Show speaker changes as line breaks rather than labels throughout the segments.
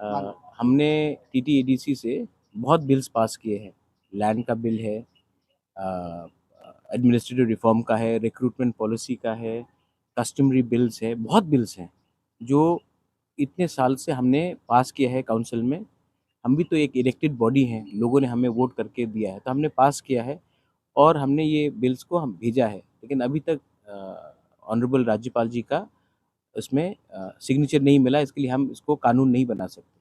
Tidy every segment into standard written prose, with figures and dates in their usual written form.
हमने टीटीएडीसी से बहुत बिल्स पास किए हैं। लैंड का बिल है, एडमिनिस्ट्रेटिव रिफॉर्म का है, रिक्रूटमेंट पॉलिसी का है, कस्टमरी बिल्स है, बहुत बिल्स हैं जो इतने साल से हमने पास किया है काउंसिल में। हम भी तो एक इलेक्टेड बॉडी हैं, लोगों ने हमें वोट करके दिया है, तो हमने पास किया है और हमने ये बिल्स को हम भेजा है। लेकिन अभी तक ऑनरेबल राज्यपाल जी का उसमें सिग्नेचर नहीं मिला, इसके लिए हम इसको कानून नहीं बना सकते।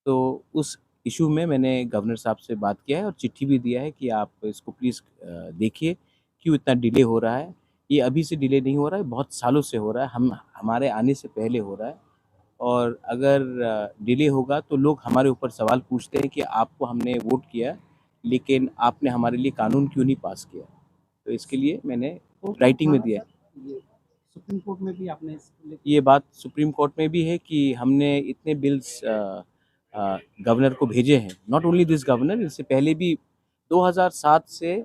तो उस इशू में मैंने गवर्नर साहब से बात किया है और चिट्ठी भी दिया है कि आप इसको प्लीज़ देखिए, क्यों इतना डिले हो रहा है। ये अभी से डिले नहीं हो रहा है, बहुत सालों से हो रहा है, हम हमारे आने से पहले हो रहा है। और अगर डिले होगा तो लोग हमारे ऊपर सवाल पूछते हैं कि आपको हमने वोट किया, लेकिन आपने हमारे लिए कानून क्यों नहीं पास किया। तो इसके लिए मैंने राइटिंग में दिया है।
ये सुप्रीम कोर्ट में भी आपने
ये बात सुप्रीम कोर्ट में भी है कि हमने इतने बिल्स गवर्नर को भेजे हैं। नॉट ओनली दिस गवर्नर, इससे पहले भी 2007 से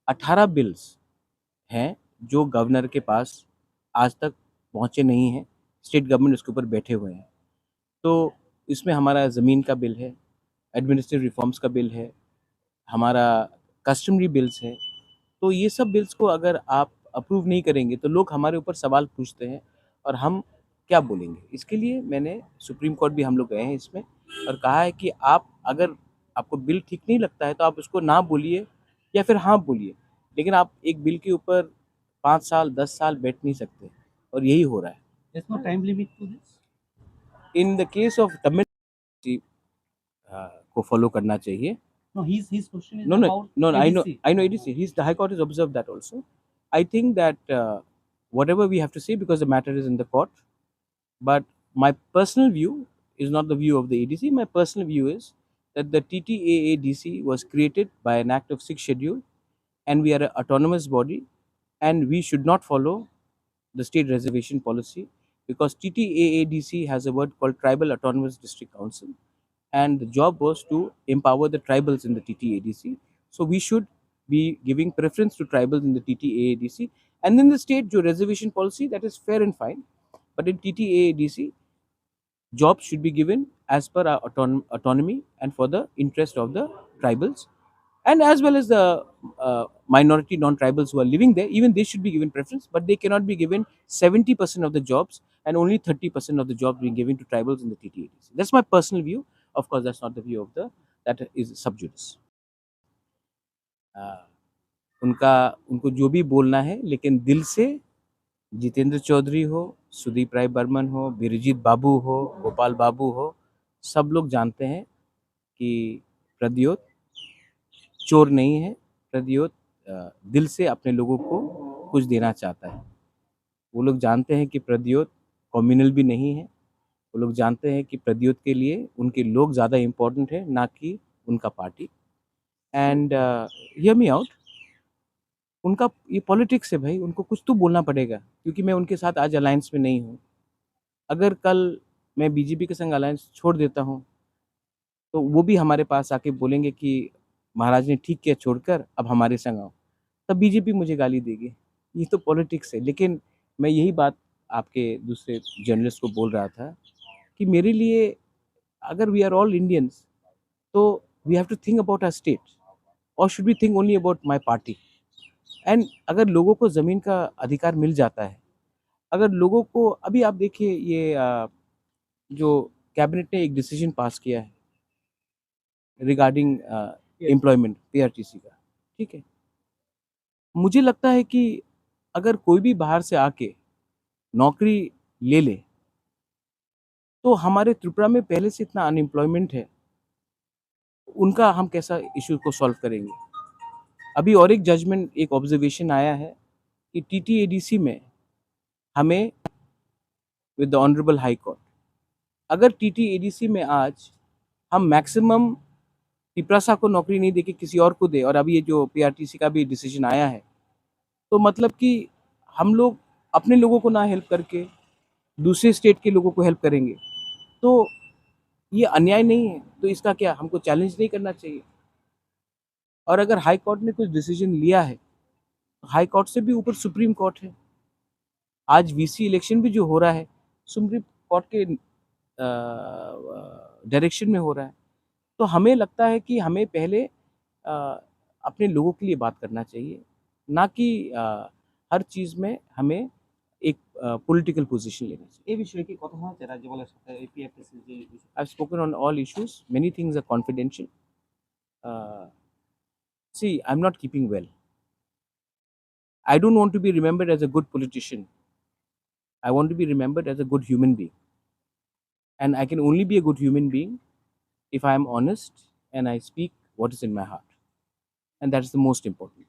18 बिल्स हैं जो गवर्नर के पास आज तक पहुंचे नहीं हैं। स्टेट गवर्नमेंट उसके ऊपर बैठे हुए हैं। तो इसमें हमारा ज़मीन का बिल है, एडमिनिस्ट्रेटिव रिफॉर्म्स का बिल है, हमारा कस्टमरी बिल्स है। तो ये सब बिल्स को अगर आप अप्रूव नहीं करेंगे तो लोग हमारे ऊपर सवाल पूछते हैं और हम क्या बोलेंगे। इसके लिए मैंने सुप्रीम कोर्ट भी हम लोग गए हैं इसमें और कहा है कि आप अगर आपको बिल ठीक नहीं लगता है तो आप उसको ना बोलिए या फिर हाँ बोलिए, लेकिन आप एक बिल के ऊपर 5 साल 10 साल बैठ नहीं सकते। और यही हो रहा है।
there's no time limit to this?
In the case of Tamil को फॉलो करना चाहिए।
No, his question is
No, no,
about
no, no,
ADC.
I know ADC. The High Court has observed that also. I think that whatever we have to say, because the matter is in the court, but my personal view is not the view of the ADC. My personal view is that the TTAADC was created by an act of sixth schedule, and we are an autonomous body, and we should not follow the state reservation policy, because TTAADC has a word called Tribal Autonomous District Council, and the job was to empower the tribals in the TTADC. So we should be giving preference to tribals in the TTADC, and then the state jo reservation policy, that is fair and fine, but in TTADC jobs should be given as per our autonomy and for the interest of the tribals, and as well as the minority non-tribals who are living there. Even they should be given preference, but they cannot be given 70% of the jobs and only 30% of the jobs being given to tribals in the TTADC. That's my personal view. Of course, that's not the view of the that is sub judice. उनका उनको जो भी बोलना है, लेकिन दिल से जितेंद्र चौधरी हो, सुदीप राय बर्मन हो, बिरजीत बाबू हो, गोपाल बाबू हो, सब लोग जानते हैं कि प्रद्योत चोर नहीं है। प्रद्योत दिल से अपने लोगों को कुछ देना चाहता है। वो लोग जानते हैं कि प्रद्योत कम्युनल भी नहीं है। वो लोग जानते हैं कि प्रद्योत के लिए उनके लोग ज़्यादा इम्पोर्टेंट है, ना कि उनका party. And hear me out, उनका ये पॉलिटिक्स है भाई, उनको कुछ तो बोलना पड़ेगा, क्योंकि मैं उनके साथ आज अलायंस में नहीं हूँ। अगर कल मैं बीजेपी के संग अलायंस छोड़ देता हूँ तो वो भी हमारे पास आके बोलेंगे कि महाराज ने ठीक किया छोड़कर, अब हमारे संग आओ, तब बीजेपी मुझे गाली देगी। ये तो पॉलिटिक्स है। लेकिन मैं यही बात आपके दूसरे जर्नलिस्ट को बोल रहा था कि मेरे लिए, अगर वी आर ऑल इंडियंस, तो we have to think about our state, और should we think only about my party. And अगर लोगों को ज़मीन का अधिकार मिल जाता है, अगर लोगों को, अभी आप देखिए ये जो कैबिनेट ने एक डिसीजन पास किया है रिगार्डिंग एम्प्लॉयमेंट पीआरटीसी का, ठीक है। मुझे लगता है कि अगर कोई भी बाहर से आके नौकरी ले ले, तो हमारे त्रिपुरा में पहले से इतना अनएम्प्लॉयमेंट है, उनका हम कैसा इशू को सॉल्व करेंगे। अभी और एक जजमेंट, एक ऑब्जर्वेशन आया है कि टीटीएडीसी में हमें with the honourable high court, अगर टीटीएडीसी में आज हम मैक्सिमम पिपरासा को नौकरी नहीं देके किसी और को दे, और अभी ये जो पीआरटीसी का भी डिसीजन आया है, तो मतलब कि हम लोग अपने लोगों को ना हेल्प करके दूसरे स्टेट के लोगों को हेल्प करेंगे, तो ये अन्याय नहीं है। तो इसका क्या हमको चैलेंज नहीं करना चाहिए? और अगर हाई कोर्ट ने कुछ डिसीजन लिया है, तो हाई कोर्ट से भी ऊपर सुप्रीम कोर्ट है। आज वीसी इलेक्शन भी जो हो रहा है, सुप्रीम कोर्ट के डायरेक्शन में हो रहा है। तो हमें लगता है कि हमें पहले अपने लोगों के लिए बात करना चाहिए, ना कि हर चीज़ में हमें एक पॉलिटिकल पोजीशन लेना चाहिए।
এই বিষয়ে কি কথা হয়েছে রাজ্যপালের সাথে এপিএফটিসি যে বিষয়?
I've spoken on all issues. Many things are confidential. Uh, See, I'm not keeping well. I don't want to be remembered as a good politician. I want to be remembered as a good human being. And I can only be a good human being if I am honest and I speak what is in my heart. And that's the most important.